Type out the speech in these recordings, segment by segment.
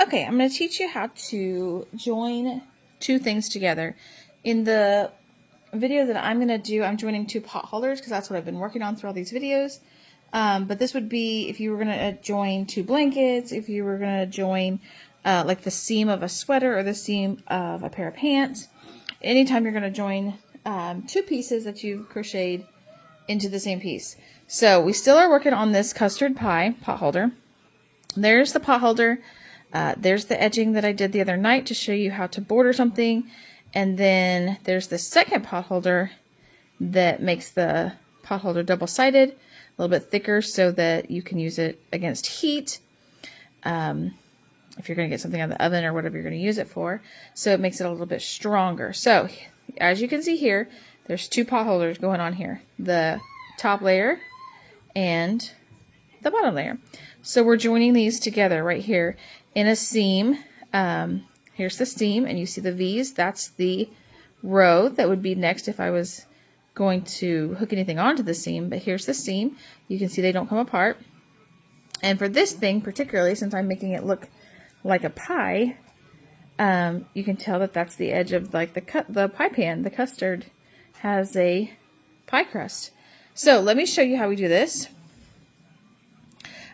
Okay, I'm going to teach you how to join two things together. In the video that I'm going to do, I'm joining two pot holders because that's what I've been working on through all these videos. But this would be if you were going to join two blankets, if you were going to join like the seam of a sweater or the seam of a pair of pants. Anytime you're going to join two pieces that you've crocheted into the same piece. So we still are working on this custard pie pot holder. There's the pot holder. There's the edging that I did the other night to show you how to border something. And then there's the second pot holder that makes the pot holder double-sided, a little bit thicker so that you can use it against heat. If you're going to get something out of the oven or whatever you're going to use it for. So it makes it a little bit stronger. So as you can see here, there's two pot holders going on here. The top layer and the bottom layer. So we're joining these together right here in a seam. Here's the seam, and you see the V's. That's the row that would be next if I was going to hook anything onto the seam. But here's the seam. You can see they don't come apart. And for this thing particularly, since I'm making it look like a pie, you can tell that that's the edge of like the pie pan. The custard has a pie crust. So let me show you how we do this.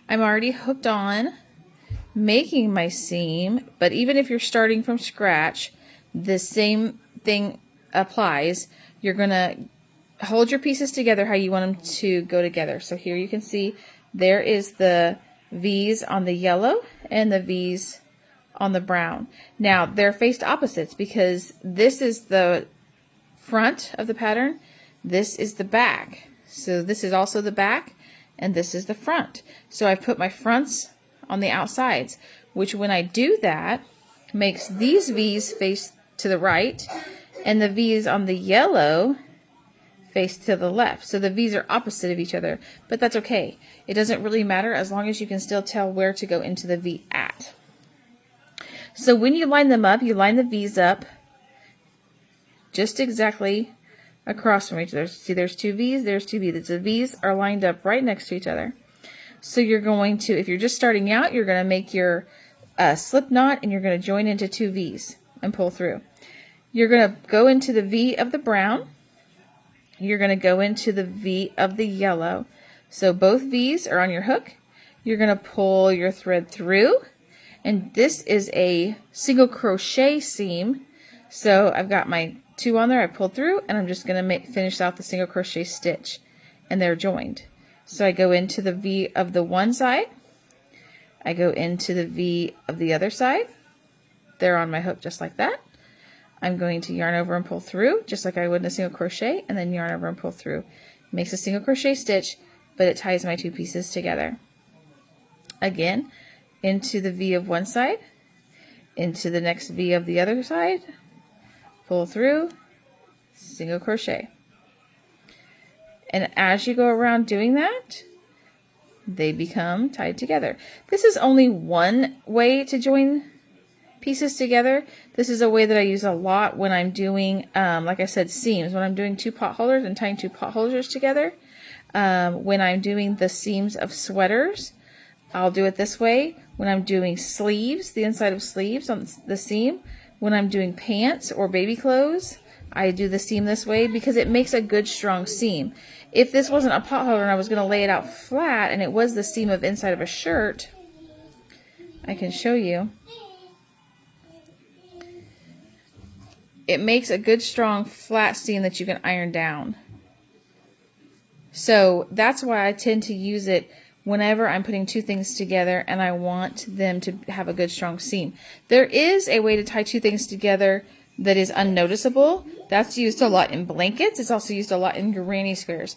I'm already hooked on making my seam, but even if you're starting from scratch, the same thing applies. You're going to hold your pieces together how you want them to go together. So here you can see there is the V's on the yellow and the V's on the brown. Now they're faced opposites because this is the front of the pattern, this is the back. So this is also the back and this is the front. So I've put my fronts on the outsides, which when I do that makes these V's face to the right and the V's on the yellow face to the left. So the V's are opposite of each other, but that's okay. It doesn't really matter as long as you can still tell where to go into the V at. So when you line them up, you line the V's up just exactly across from each other. See, there's two V's, there's two V's. The V's are lined up right next to each other. So you're going to, if you're just starting out, you're going to make your slip knot and you're going to join into two V's and pull through. You're going to go into the V of the brown. You're going to go into the V of the yellow. So both V's are on your hook. You're going to pull your thread through. And this is a single crochet seam. So I've got my two on there. I pulled through and I'm just going to finish out the single crochet stitch. And they're joined. So I go into the V of the one side. I go into the V of the other side. They're on my hook just like that. I'm going to yarn over and pull through just like I would in a single crochet, and then yarn over and pull through. It makes a single crochet stitch, but it ties my two pieces together. Again, into the V of one side, into the next V of the other side, pull through, single crochet. And as you go around doing that, they become tied together. This is only one way to join pieces together. This is a way that I use a lot when I'm doing, like I said, seams. When I'm doing two pot holders and tying two pot holders together. When I'm doing the seams of sweaters, I'll do it this way. When I'm doing sleeves, the inside of sleeves on the seam. When I'm doing pants or baby clothes, I do the seam this way because it makes a good strong seam. If this wasn't a pot holder and I was going to lay it out flat and it was the seam of inside of a shirt, I can show you. It makes a good strong flat seam that you can iron down. So that's why I tend to use it whenever I'm putting two things together and I want them to have a good strong seam. There is a way to tie two things together that is unnoticeable. That's used a lot in blankets. It's also used a lot in granny squares.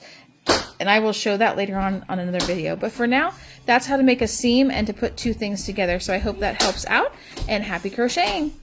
And I will show that later on another video. But for now, that's how to make a seam and to put two things together. So I hope that helps out, and happy crocheting.